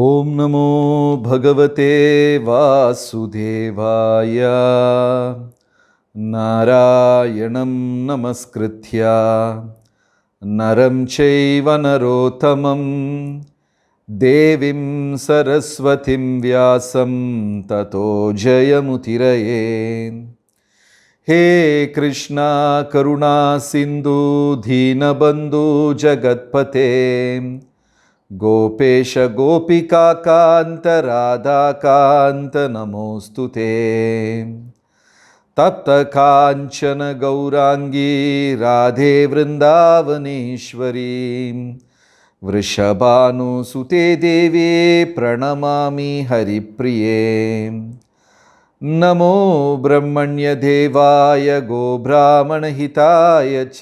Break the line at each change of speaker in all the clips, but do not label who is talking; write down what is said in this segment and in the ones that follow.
ஓம் நமோ பகவதே வாசுதேவாய. நாராயணம் நமஸ்கிருத்யா நரம் சைவ நரோத்தமம் தேவீம் சரஸ்வதிம் வியாசம் ததோ ஜெயமுதிரயே. ஹே கிருஷ்ணா கருணா சிந்து தீனபந்து ஜகத்பதே கோபேஷ கோபிகா காந்த ராதா காந்த நமோஸ்துதே. தப்த காஞ்சன கௌராங்கி ராதே விருந்தாவனேஸ்வரி விருஷபானுசுதே தேவே பிரணமாமி ஹரிப்ரியே. நமோ பிரம்மண்ய தேவாய கோப்ராமணஹிதாய ச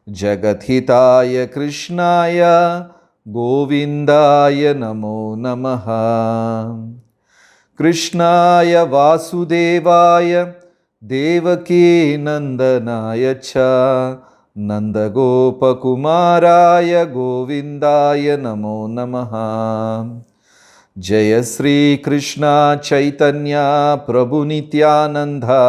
ஜகத்ஹிதாய கிருஷ்ணாய கோவிந்தாய நமோ நமஹ. கிருஷ்ணாய வாசுதேவாய தேவகீ நந்தனாய ச நந்தகோபகுமாராய கோவிந்தாய நமோ நமஹ. ஜெய ஸ்ரீ கிருஷ்ணா சைதன்யா பிரபு நித்யானந்தா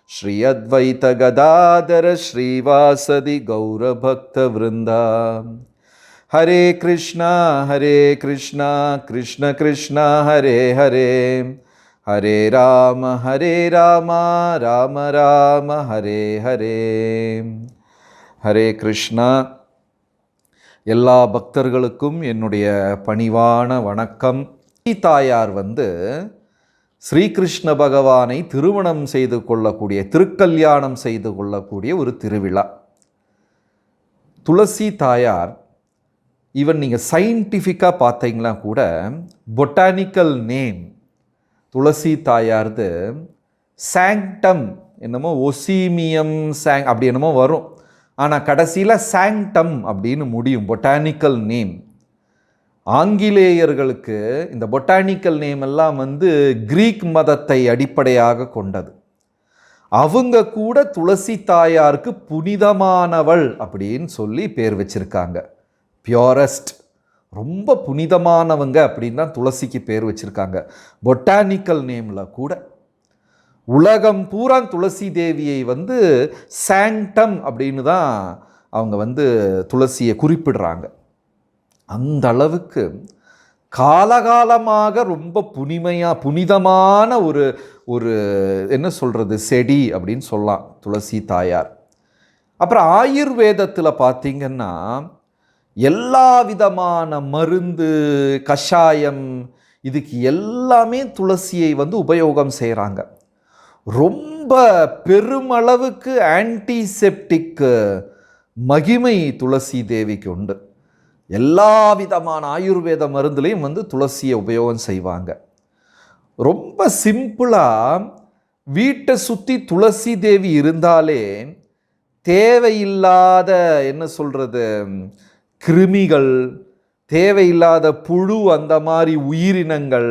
ஸ்ரீ அத்வைத கதாதர ஸ்ரீவாசதி கௌரபக்த விருந்தா. ஹரே கிருஷ்ணா கிருஷ்ண கிருஷ்ண ஹரே ஹரே ஹரே ராம ராம ராம ஹரே ஹரே. ஹரே கிருஷ்ணா. எல்லா பக்தர்களுக்கும் என்னுடைய பணிவான வணக்கம். தாயார் ஸ்ரீகிருஷ்ண பகவானை திருமணம் செய்து கொள்ளக்கூடிய, திருக்கல்யாணம் செய்து கொள்ளக்கூடிய ஒரு திருவிழா. துளசி தாயார் ஈவன் நீங்கள் சயின்டிஃபிக்காக பார்த்தீங்களா கூட பொட்டானிக்கல் நேம் துளசி தாயார்து சாங்டம் என்னமோ ஒசீமியம் அப்படி என்னமோ வரும். ஆனால் கடைசியில் சாங்டம் அப்படின்னு முடியும் பொட்டானிக்கல் நேம். ஆங்கிலேயர்களுக்கு இந்த பொட்டானிக்கல் நேம் எல்லாம் கிரீக் மதத்தை அடிப்படையாக கொண்டது. அவங்க கூட துளசி தாயாருக்கு புனிதமானவள் அப்படின்னு சொல்லி பேர் வச்சிருக்காங்க. பியூரஸ்ட், ரொம்ப புனிதமானவங்க அப்படின்னு தான் துளசிக்கு பேர் வச்சிருக்காங்க. பொட்டானிக்கல் நேமில் கூட உலகம் பூரா துளசி தேவியை சாங்டம் அப்படின்னு தான் அவங்க துளசியை குறிப்பிடுறாங்க. அந்த அளவுக்கு காலகாலமாக ரொம்ப புனிதமான ஒரு என்ன சொல்கிறது செடி அப்படின்னு சொல்லலாம் துளசி தாயார். அப்புறம் ஆயுர்வேதத்தில் பார்த்தீங்கன்னா எல்லா விதமான மருந்து கஷாயம் இதுக்கு எல்லாமே துளசியை உபயோகம் செய்கிறாங்க. ரொம்ப பெருமளவுக்கு ஆன்டிசெப்டிக் மகிமை துளசி தேவிக்கு உண்டு. எல்லா விதமான ஆயுர்வேத மருந்துலையும் துளசியை உபயோகம் செய்வாங்க. ரொம்ப சிம்பிளாக வீட்டை சுற்றி துளசி தேவி இருந்தாலே தேவையில்லாத என்ன சொல்கிறது கிருமிகள், தேவையில்லாத புழு, அந்த மாதிரி உயிரினங்கள்,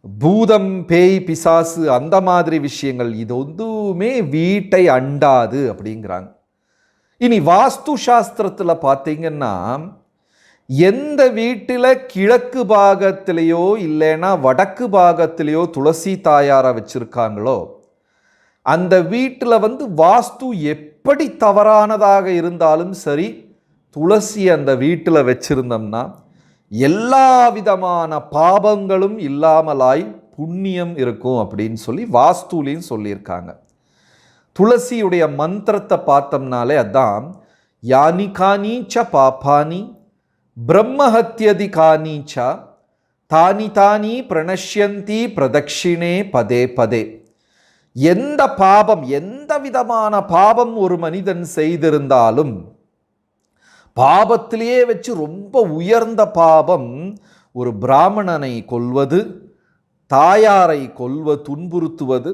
பூதம் பேய் பிசாசு அந்த மாதிரி விஷயங்கள் இது எதுவுமே வீட்டை அண்டாது அப்படிங்கிறாங்க. இனி வாஸ்து சாஸ்திரத்தில் பார்த்தீங்கன்னா எந்த வீட்டில் கிழக்கு பாகத்திலேயோ இல்லைன்னா வடக்கு பாகத்திலேயோ துளசி தாயாரை வச்சுருக்காங்களோ அந்த வீட்டில் வாஸ்து எப்படி தவறானதாக இருந்தாலும் சரி துளசி அந்த வீட்டில் வச்சிருந்தோம்னா எல்லா விதமான பாபங்களும் இல்லாமலாய் புண்ணியம் இருக்கும் அப்படின்னு சொல்லி வாஸ்துலையும் சொல்லியிருக்காங்க. துளசியுடைய மந்திரத்தை பார்த்தோம்னாலே அதான் யானி கானீச்ச பாபானி பிரம்மஹத்யதி கானீச்ச தானி தானி பிரணஷ்யந்தி பிரதக்ஷிணே பதே பதே. எந்த பாபம், எந்த விதமான பாபம் ஒரு மனிதன் செய்திருந்தாலும், பாபத்திலேயே வச்சு ரொம்ப உயர்ந்த பாபம் ஒரு பிராமணனை கொல்வது, தாயாரை துன்புறுத்துவது,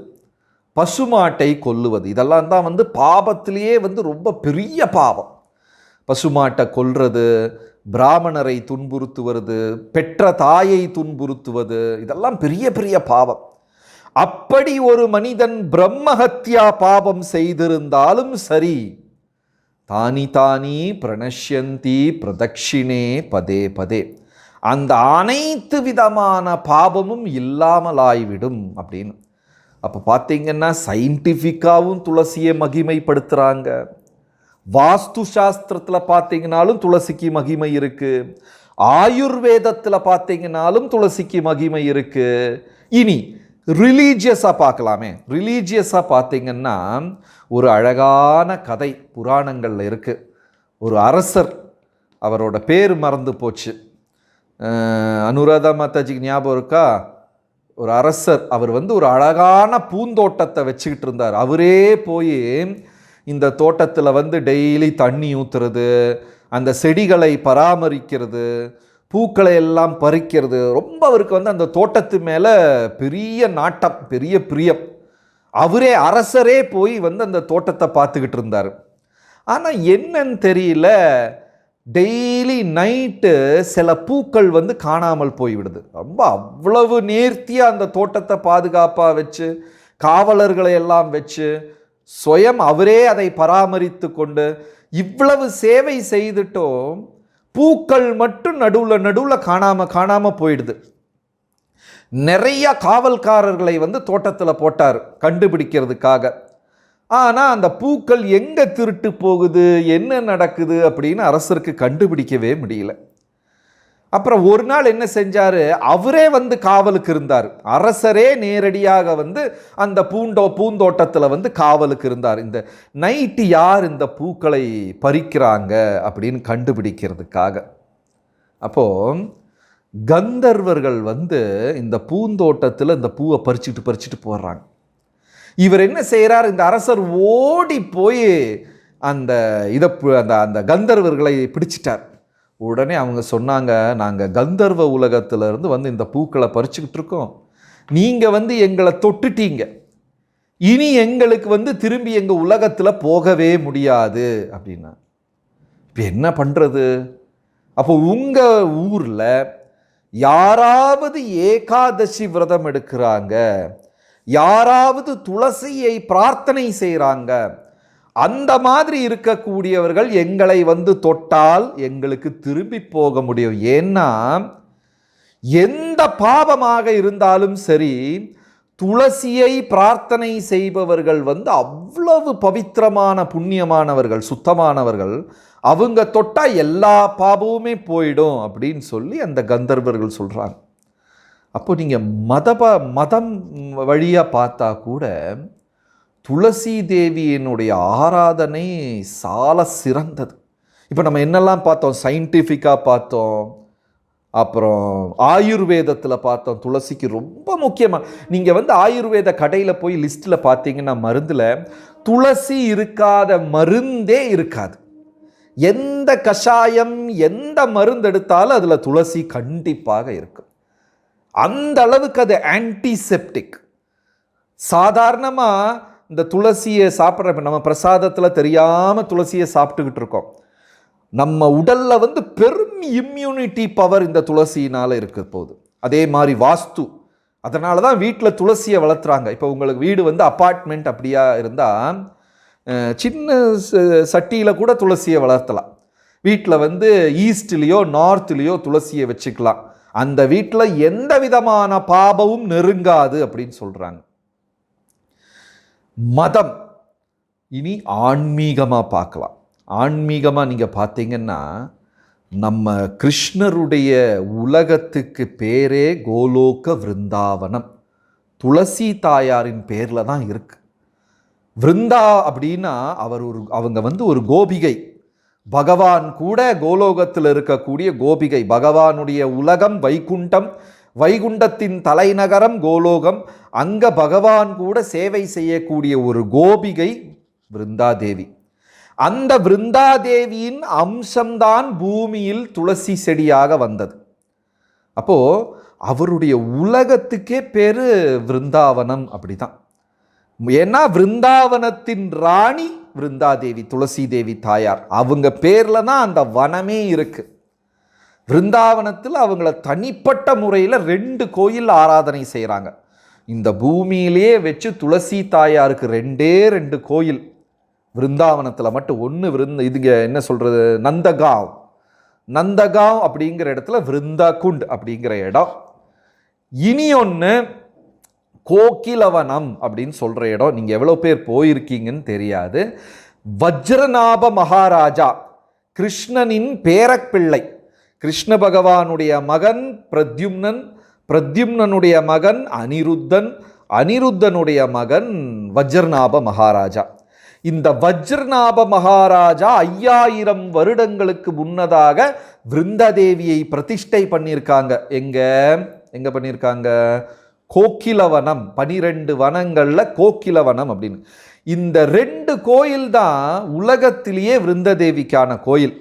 பசுமாட்டை கொல்லுவது, இதெல்லாம் தான் பாபத்திலேயே ரொம்ப பெரிய பாவம். பசுமாட்டை கொல்றது, பிராமணரை துன்புறுத்துவது, பெற்ற தாயை துன்புறுத்துவது, இதெல்லாம் பெரிய பெரிய பாவம். அப்படி ஒரு மனிதன் பிரம்மஹத்யா பாபம் செய்திருந்தாலும் சரி தானி தானி பிரணஷ்யந்தி பிரதக்ஷிணே பதே பதே. அந்த அனைத்து விதமான பாபமும் இல்லாமலாய்விடும் அப்படின்னு. அப்போ பார்த்தீங்கன்னா சயின்டிஃபிக்காகவும் துளசியை மகிமைப்படுத்துகிறாங்க. வாஸ்து சாஸ்திரத்தில் பார்த்தீங்கன்னாலும் துளசிக்கு மகிமை இருக்குது. ஆயுர்வேதத்தில் பார்த்தீங்கன்னாலும் துளசிக்கு மகிமை இருக்குது. இனி ரிலீஜியஸாக பார்க்கலாமே. ரிலீஜியஸாக பார்த்தீங்கன்னா ஒரு அழகான கதை புராணங்களில் இருக்குது. ஒரு அரசர், அவரோட பேர் மறந்து போச்சு, அனுராதா மாதாஜிக்கு ஞாபகம் இருக்கா? ஒரு அரசர், அவர் ஒரு அழகான பூந்தோட்டத்தை வச்சுக்கிட்டு இருந்தார். அவரே போய் இந்த தோட்டத்தில் டெய்லி தண்ணி ஊற்றுறது, அந்த செடிகளை பராமரிக்கிறது, பூக்களை எல்லாம் பறிக்கிறது, ரொம்ப அவருக்கு அந்த தோட்டத்து மேலே பெரிய நாட்டம், பெரிய பிரியம். அவரே அரசரே போய் அந்த தோட்டத்தை பார்த்துக்கிட்டு இருந்தார். ஆனால் என்னன்னு தெரியல, டெய்லி நைட்டு சில பூக்கள் காணாமல் போய்விடுது. ரொம்ப அவ்வளவு நேர்த்தியாக அந்த தோட்டத்தை பாதுகாப்பாக வச்சு, காவலர்களை எல்லாம் வச்சு, சுயம் அவரே அதை பராமரித்து கொண்டு இவ்வளவு சேவை செய்துட்டோம், பூக்கள் மட்டும் நடுவில் காணாமல் போயிடுது. நிறைய காவல்காரர்களை தோட்டத்தில் போட்டார் கண்டுபிடிக்கிறதுக்காக. ஆனால் அந்த பூக்கள் எங்கே திருட்டு போகுது, என்ன நடக்குது அப்படின்னு அரசருக்கு கண்டுபிடிக்கவே முடியல. அப்புறம் ஒரு நாள் என்ன செஞ்சார், அவரே காவலுக்கு இருந்தார். அரசரே நேரடியாக அந்த பூந்தோட்டத்தில் காவலுக்கு இருந்தார். இந்த நைட்டு யார் இந்த பூக்களை பறிக்கிறாங்க அப்படின்னு கண்டுபிடிக்கிறதுக்காக. அப்போது கந்தர்வர்கள் இந்த பூந்தோட்டத்தில் இந்த பூவை பறிச்சுட்டு போடுறாங்க. இவர் என்ன செய்கிறார், இந்த அரசர் ஓடி போய் அந்த கந்தர்வர்களை பிடிச்சிட்டார். உடனே அவங்க சொன்னாங்க, நாங்கள் கந்தர்வ உலகத்திலிருந்து இந்த பூக்களை பறிச்சுக்கிட்டு இருக்கோம், நீங்கள் எங்களை தொட்டுட்டீங்க, இனி எங்களுக்கு திரும்பி எங்கள் உலகத்தில் போகவே முடியாது அப்படின்னா. இப்போ என்ன பண்ணுறது? அப்போ உங்கள் ஊரில் யாராவது ஏகாதசி விரதம் எடுக்கிறாங்க, யாராவது துளசியை பிரார்த்தனை செய்கிறாங்க, அந்த மாதிரி இருக்கக்கூடியவர்கள் எங்களை தொட்டால் எங்களுக்கு திரும்பி போக முடியும். ஏன்னா எந்த பாவமாக இருந்தாலும் சரி, துளசியை பிரார்த்தனை செய்பவர்கள் அவ்வளவு பவித்திரமான புண்ணியமானவர்கள், சுத்தமானவர்கள். அவங்க தொட்டா எல்லா பாவமுமே போயிடும் அப்படின்னு சொல்லி அந்த கந்தர்வர்கள் சொல்கிறாங்க. அப்போ நீங்கள் மதம் வழியாக பார்த்தா கூட துளசி தேவியினுடைய ஆராதனை சால சிறந்தது. இப்போ நம்ம என்னெல்லாம் பார்த்தோம், சயின்டிஃபிக்காக பார்த்தோம், அப்புறம் ஆயுர்வேதத்தில் பார்த்தோம். துளசிக்கு ரொம்ப முக்கியமாக, நீங்கள் ஆயுர்வேத கடையில் போய் லிஸ்ட்டில் பார்த்தீங்கன்னா மருந்தில் துளசி இருக்காத மருந்தே இருக்காது. எந்த கஷாயம், எந்த மருந்து எடுத்தாலும் அதில் துளசி கண்டிப்பாக இருக்கும். அந்த அளவுக்கு அது ஆன்டிசெப்டிக். சாதாரணமாக இந்த துளசியை சாப்பிட்ற, நம்ம பிரசாதத்தில் தெரியாமல் துளசியை சாப்பிட்டுக்கிட்டு இருக்கோம். நம்ம உடலில் பெரும் இம்யூனிட்டி பவர் இந்த துளசியினால் இருக்க போகுது. அதே மாதிரி வாஸ்து, அதனால தான் வீட்டில் துளசியை வளர்த்துறாங்க. இப்போ உங்களுக்கு வீடு அப்பார்ட்மெண்ட் அப்படியா இருந்தால் சின்ன சட்டியில் கூட துளசியை வளர்த்தலாம். வீட்டில் ஈஸ்ட்லேயோ நார்த்லேயோ துளசியை வச்சுக்கலாம். அந்த வீட்டில் எந்த விதமான பாபமும் நெருங்காது அப்படின்னு சொல்கிறாங்க. மதம், இனி ஆன்மீகமாக பார்க்கலாம். ஆன்மீகமாக நீங்கள் பார்த்தீங்கன்னா நம்ம கிருஷ்ணருடைய உலகத்துக்கு பேரே கோலோக விருந்தாவனம் துளசி தாயாரின் பேரில் தான் இருக்குது. விருந்தா அப்படின்னா அவங்க ஒரு கோபிகை. பகவான் கூட கோலோகத்தில் இருக்கக்கூடிய கோபிகை. பகவானுடைய உலகம் வைகுண்டம், வைகுண்டத்தின் தலைநகரம் கோலோகம். அங்கே பகவான் கூட சேவை செய்யக்கூடிய ஒரு கோபிகை விருந்தாதேவி. அந்த விருந்தாதேவியின் அம்சம்தான் பூமியில் துளசி செடியாக வந்தது. அப்போது அவருடைய உலகத்துக்கே பேர் விருந்தாவனம். அப்படிதான். ஏன்னா விருந்தாவனத்தின் ராணி விருந்தாதேவி, துளசி தேவி தாயார். அவங்க பேரில் தான் அந்த வனமே இருக்குது. விருந்தாவனத்தில் அவங்கள தனிப்பட்ட முறையில் 2 கோயில் ஆராதனை செய்கிறாங்க. இந்த பூமியிலே வச்சு துளசி தாயாருக்கு 2 கோயில். விருந்தாவனத்தில் மட்டும் 1 இதுங்க என்ன சொல்கிறது, நந்தகாவ், நந்தகாவ் அப்படிங்கிற இடத்துல விருந்தாகுண்ட் அப்படிங்கிற இடம். இனி ஒன்று கோகிலவனம் அப்படின்னு சொல்கிற இடம். நீங்கள் எவ்வளோ பேர் போயிருக்கீங்கன்னு தெரியாது. வஜ்ரநாப மகாராஜா கிருஷ்ணனின் பேரப்பிள்ளை, கிருஷ்ண பகவானுடைய மகன் பிரத்யும்னன், பிரத்யும்னனுடைய மகன் அனிருத்தன், அனிருத்தனுடைய மகன் வஜ்ரநாப மகாராஜா. இந்த வஜ்ரநாப மகாராஜா 5000 வருடங்களுக்கு முன்னதாக விருந்தாதேவியை பிரதிஷ்டை பண்ணியிருக்காங்க. எங்க பண்ணியிருக்காங்க? கோகிலவனம், 12 வனங்களில் கோகிலவனம் அப்படின்னு. இந்த 2 கோயில் தான் உலகத்திலேயே விருந்ததேவிக்கான கோயில்.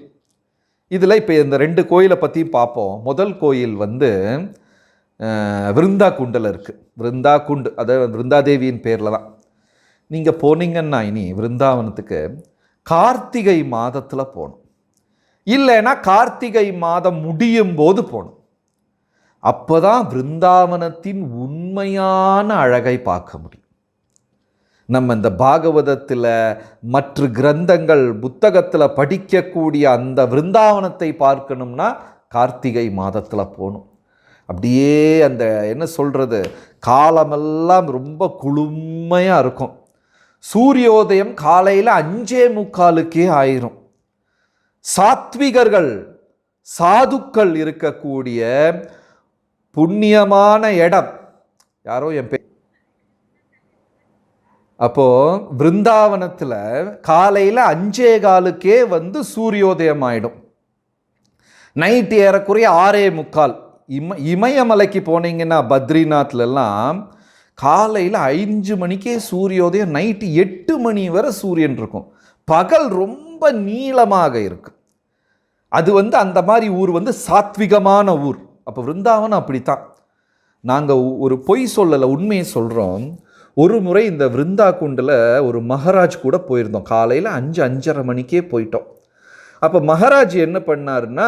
இதில் இப்போ இந்த 2 கோயிலை பற்றியும் பார்ப்போம். முதல் கோயில் வந்து விருந்தாகுண்டில் இருக்குது. விருந்தாகுண்ட் அதாவது விருந்தாதேவியின் பேரில் தான். நீங்கள் போனீங்கன்னா இனி விருந்தாவனத்துக்கு கார்த்திகை மாதத்தில் போகணும், இல்லைன்னா கார்த்திகை மாதம் முடியும் போது போகணும். அப்போ தான் விருந்தாவனத்தின் உண்மையான அழகை பார்க்க முடியும். நம்ம இந்த பாகவதத்தில் மற்ற கிரந்தங்கள் புத்தகத்தில் படிக்கக்கூடிய அந்த விருந்தாவனத்தை பார்க்கணும்னா கார்த்திகை மாதத்தில் போகணும். அப்படியே அந்த என்ன சொல்கிறது, காலமெல்லாம் ரொம்ப குளுமையாக இருக்கும். சூரியோதயம் காலையில் 5:45 ஆயிரும். சாத்விகர்கள் சாதுக்கள் இருக்கக்கூடிய புண்ணியமான இடம். யாரோ என் பேர். அப்போது பிருந்தாவனத்தில் காலையில் 5:15 வந்து சூரியோதயம் ஆகிடும். நைட்டு ஏறக்குறைய 6:45. இமயமலைக்கு போனீங்கன்னா பத்ரிநாத்லாம் காலையில் 5 மணிக்கே சூரியோதயம், நைட்டு 8 மணி வரை சூரியன் இருக்கும். பகல் ரொம்ப நீளமாக இருக்கு. அது வந்து அந்த மாதிரி ஊர் வந்து சாத்விகமான ஊர். அப்போ விருந்தாவனம் அப்படித்தான். நாங்கள் ஒரு பொய் சொல்லலை, உண்மையை சொல்கிறோம். ஒரு முறை இந்த விருந்தாகுண்டில் ஒரு மகாராஜ் கூட போயிருந்தோம். காலையில் 5-5:30 மணிக்கே போயிட்டோம். அப்போ மகாராஜ் என்ன பண்ணாருன்னா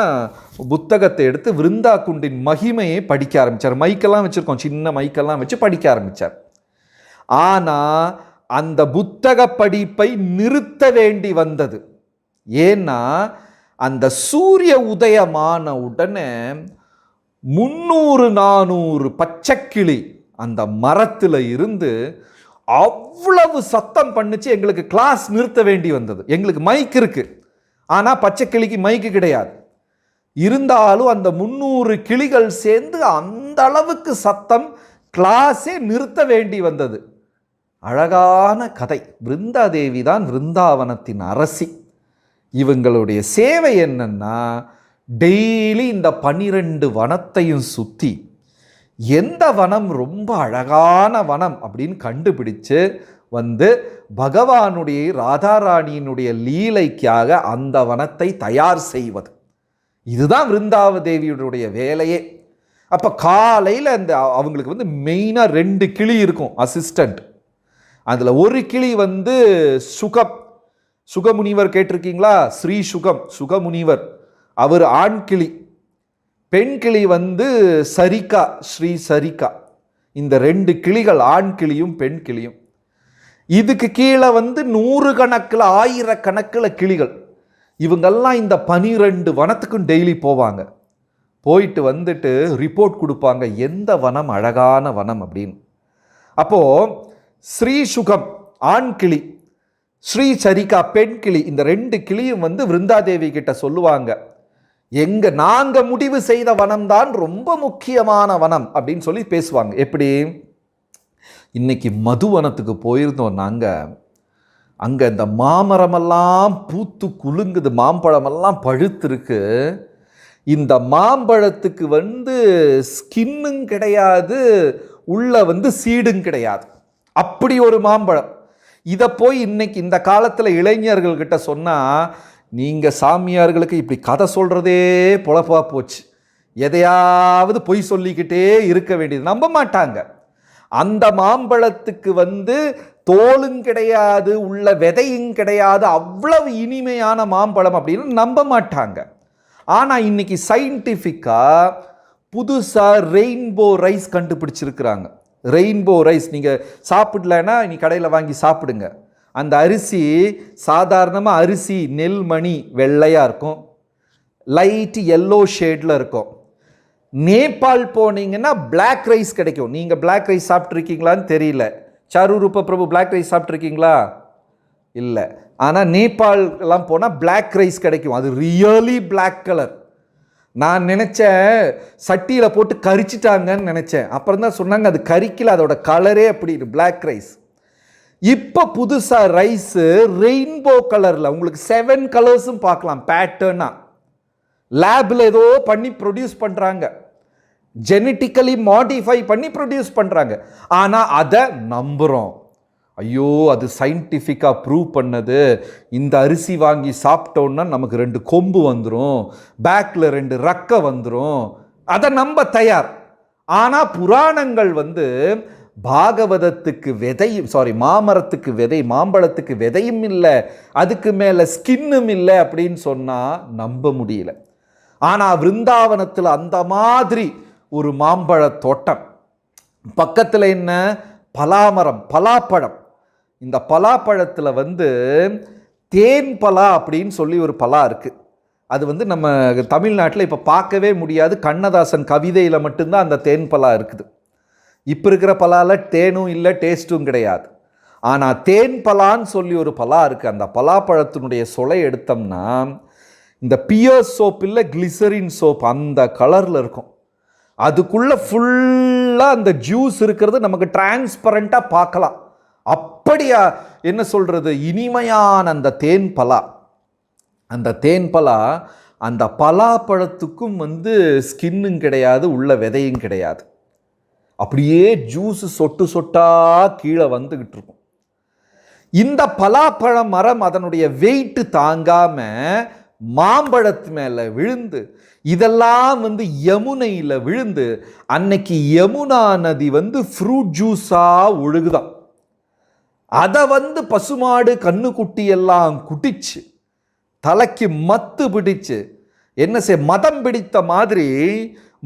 புத்தகத்தை எடுத்து விருந்தாகுண்டின் மகிமையை படிக்க ஆரம்பித்தார். மைக்கெல்லாம் வச்சுருக்கோம், சின்ன மைக்கெல்லாம் வச்சு படிக்க ஆரம்பித்தார். ஆனால் அந்த புத்தக படிப்பை நிறுத்த வேண்டி வந்தது. ஏன்னா அந்த சூரிய உதயமான உடனே 300-400 பச்சைக்கிளி அந்த மரத்தில் இருந்து அவ்வளவு சத்தம் பண்ணிச்சு. எங்களுக்கு கிளாஸ் நிறுத்த வேண்டி வந்தது. எங்களுக்கு மைக் இருக்குது, ஆனால் பச்சைக்கிளிக்கு மைக்கு கிடையாது. இருந்தாலும் அந்த 300 கிளிகள் சேர்ந்து அந்த அளவுக்கு சத்தம், கிளாஸே நிறுத்த வேண்டி வந்தது. அழகான கதை. விருந்தாதேவி தான் விருந்தாவனத்தின் அரசி. இவங்களுடைய சேவை என்னன்னா, டெய்லி இந்த 12 வனத்தையும் சுற்றி எந்த வனம் ரொம்ப அழகான வனம் அப்படின்னு கண்டுபிடிச்சு வந்து பகவானுடைய ராதாராணியினுடைய லீலைக்காக அந்த வனத்தை தயார் செய்வது. இதுதான் விருந்தாவதேவியுடைய வேலையே. அப்போ காலையில் அந்த அவங்களுக்கு வந்து மெயினாக 2 கிளி இருக்கும் அசிஸ்டண்ட். அதில் ஒரு கிளி வந்து சுகமுனிவர் கேட்டிருக்கீங்களா? ஸ்ரீ சுகமுனிவர், அவர் ஆண் கிளி. பெண் கிளி வந்து சரிகா, ஸ்ரீ சரிகா. இந்த 2 கிளிகள், ஆண் கிளியும் பெண் கிளியும். இதுக்கு கீழே வந்து 100 கணக்கில் 1000 கணக்கில் கிளிகள். இவங்கெல்லாம் இந்த 12 வனத்துக்கும் டெய்லி போவாங்க. போயிட்டு வந்துட்டு ரிப்போர்ட் கொடுப்பாங்க, எந்த வனம் அழகான வனம் அப்படின்னு. அப்போது ஸ்ரீ சுகம் ஆண் கிளி, ஸ்ரீ சரிகா பெண் கிளி, இந்த 2 கிளியும் வந்து விருந்தாதேவி கிட்ட சொல்லுவாங்க, நாங்கள் முடிவு செய்த வனம் தான் ரொம்ப முக்கியமான வனம் அப்படின்னு சொல்லி பேசுவாங்க. எப்படி? இன்னைக்கு மதுவனத்துக்கு போயிருந்தோம் நாங்கள். அங்கே இந்த மாமரமெல்லாம் பூத்து குலுங்குது, மாம்பழமெல்லாம் பழுத்திருக்கு. இந்த மாம்பழத்துக்கு வந்து ஸ்கின்னும் கிடையாது, உள்ள வந்து சீடும் கிடையாது. அப்படி ஒரு மாம்பழம். இதை போய் இன்னைக்கு இந்த காலத்தில் இளைஞர்கள்கிட்ட சொன்னால், நீங்கள் சாமியார்களுக்கு இப்படி கதை சொல்கிறதே பொழப்பா போச்சு, எதையாவது பொய் சொல்லிக்கிட்டே இருக்க வேண்டியது, நம்ப மாட்டாங்க. அந்த மாம்பழத்துக்கு வந்து தோலும் கிடையாது, உள்ள விதையும் கிடையாது, அவ்வளவு இனிமையான மாம்பழம் அப்படின்னு நம்ப மாட்டாங்க. ஆனால் இன்னைக்கு சயின்டிஃபிக்காக புதுசாக ரெயின்போ ரைஸ் கண்டுபிடிச்சிருக்கிறாங்க. ரெயின்போ ரைஸ் நீங்கள் சாப்பிடலன்னா நீ கடையில் வாங்கி சாப்பிடுங்க. அந்த அரிசி சாதாரணமாக அரிசி நெல் மணி வெள்ளையாக இருக்கும், லைட் எல்லோ ஷேடில் இருக்கும். நேபாள் போனீங்கன்னா பிளாக் ரைஸ் கிடைக்கும். நீங்கள் பிளாக் ரைஸ் சாப்பிட்ருக்கீங்களான்னு தெரியல. சாரு ரூப பிரபு பிளாக் ரைஸ் சாப்பிட்ருக்கீங்களா? இல்லை. ஆனால் நேபாளெலாம் போனால் பிளாக் ரைஸ் கிடைக்கும். அது ரியலி பிளாக் கலர். நான் நினச்சேன் சட்டியில் போட்டு கரிச்சிட்டாங்கன்னு நினச்சேன். அப்புறம் தான் சொன்னாங்க அது கரிக்கல, அதோட கலரே அப்படி பிளாக் ரைஸ். இப்போ புதுசாக ரைஸு ரெயின்போ கலரில் உங்களுக்கு 7 கலர்ஸும் பார்க்கலாம் பேட்டர்னாக. லேபில் ஏதோ பண்ணி ப்ரொடியூஸ் பண்ணுறாங்க, ஜெனட்டிக்கலி மாடிஃபை பண்ணி ப்ரொடியூஸ் பண்ணுறாங்க. ஆனால் அதை நம்புகிறோம். ஐயோ அது சயின்டிஃபிக்காக ப்ரூவ் பண்ணது, இந்த அரிசி வாங்கி சாப்பிட்டோன்னா நமக்கு 2 கொம்பு வந்துடும், பேக்கில் 2 ரக்கை வந்துடும், அதை நம்ப தயார். ஆனால் புராணங்கள் பாகவதத்துக்கு விதையும் மாமரத்துக்கு விதை, மாம்பழத்துக்கு விதையும் இல்லை, அதுக்கு மேலே ஸ்கின்னும் இல்லை அப்படின்னு சொன்னால் நம்ப முடியல. ஆனால் விருந்தாவனத்தில் அந்த மாதிரி ஒரு மாம்பழ தோட்டம், பக்கத்தில் என்ன பலாமரம், பலாப்பழம். இந்த பலாப்பழத்தில் தேன் பலா அப்படின்னு சொல்லி ஒரு பலா இருக்குது. அது நம்ம தமிழ்நாட்டில் இப்போ பார்க்கவே முடியாது. கண்ணதாசன் கவிதையில் மட்டும்தான் அந்த தேன் பலா இருக்குது. இப்போ இருக்கிற பலாவில் தேனும் இல்லை, டேஸ்ட்டும் கிடையாது. ஆனால் தேன் பலான்னு சொல்லி ஒரு பலா இருக்குது. அந்த பலாப்பழத்தினுடைய சொலை எடுத்தோம்னா இந்த பியர் சோப் இல்லை, கிளிசரின் சோப் அந்த கலரில் இருக்கும். அதுக்குள்ளே ஃபுல்லாக அந்த ஜூஸ் இருக்கிறது நமக்கு டிரான்ஸ்பரண்ட்டாக பார்க்கலாம். அப்படியா என்ன சொல்கிறது, இனிமையான அந்த தேன் பலா. அந்த தேன் பலா அந்த பலாப்பழத்துக்கும் ஸ்கின்னும் கிடையாது, உள்ள விதையும் கிடையாது. அப்படியே ஜூஸ் சொட்டு சொட்டாக கீழே வந்துக்கிட்டு இருக்கும். இந்த பலாப்பழ மரம் அதனுடைய வெயிட்டு தாங்காமல் மாம்பழத்து மேலே விழுந்து, இதெல்லாம் யமுனையில் விழுந்து, அன்னைக்கு யமுனா நதி ஃப்ரூட் ஜூஸாக ஒழுகுதான். அதை பசுமாடு கண்ணுக்குட்டி எல்லாம் குட்டிச்சு, தலைக்கு மத்து பிடிச்சு, என்ன மதம் பிடித்த மாதிரி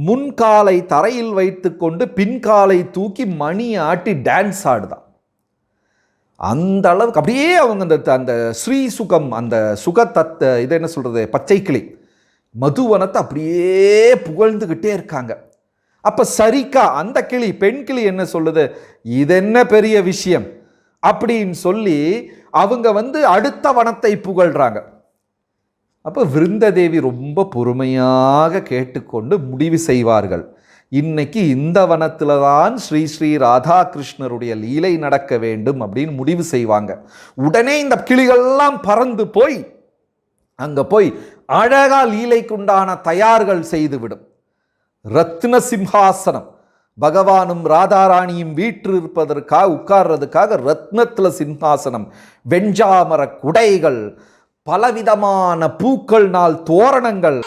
முன்காலை தரையில் வைத்து கொண்டு பின்காலை தூக்கி மணி ஆட்டி டான்ஸ் ஆடுதான். அந்த அளவுக்கு அப்படியே அவங்க அந்த ஸ்ரீ சுகம், அந்த சுகத்தத்தை, இதை என்ன சொல்கிறது, பச்சை கிளி மதுவனத்தை அப்படியே புகழ்ந்துக்கிட்டே இருக்காங்க. அப்போ சரிக்கா அந்த கிளி, பெண் கிளி என்ன சொல்லுது, இது என்ன பெரிய விஷயம் அப்படின்னு சொல்லி அவங்க அடுத்த வனத்தை புகழ்கிறாங்க. அப்போ விருந்ததேவி ரொம்ப பொறுமையாக கேட்டுக்கொண்டு முடிவு செய்வார்கள். இன்னைக்கு இந்த வனத்தில் தான் ஸ்ரீ ஸ்ரீ ராதாகிருஷ்ணருடைய லீலை நடக்க வேண்டும் அப்படின்னு முடிவு செய்வாங்க. உடனே இந்த கிளிகள்லாம் பறந்து போய் அங்கே போய் அழகா லீலைக்குண்டான தயார்கள் செய்துவிடும். ரத்ன சிம்ஹாசனம், பகவானும் ராதாராணியும் வீற்றிருப்பதற்காக உட்கார்றதுக்காக ரத்னத்தில் சிம்ஹாசனம், வெஞ்சாமர குடைகள், பலவிதமான பூக்கள்னால் தோரணங்கள்.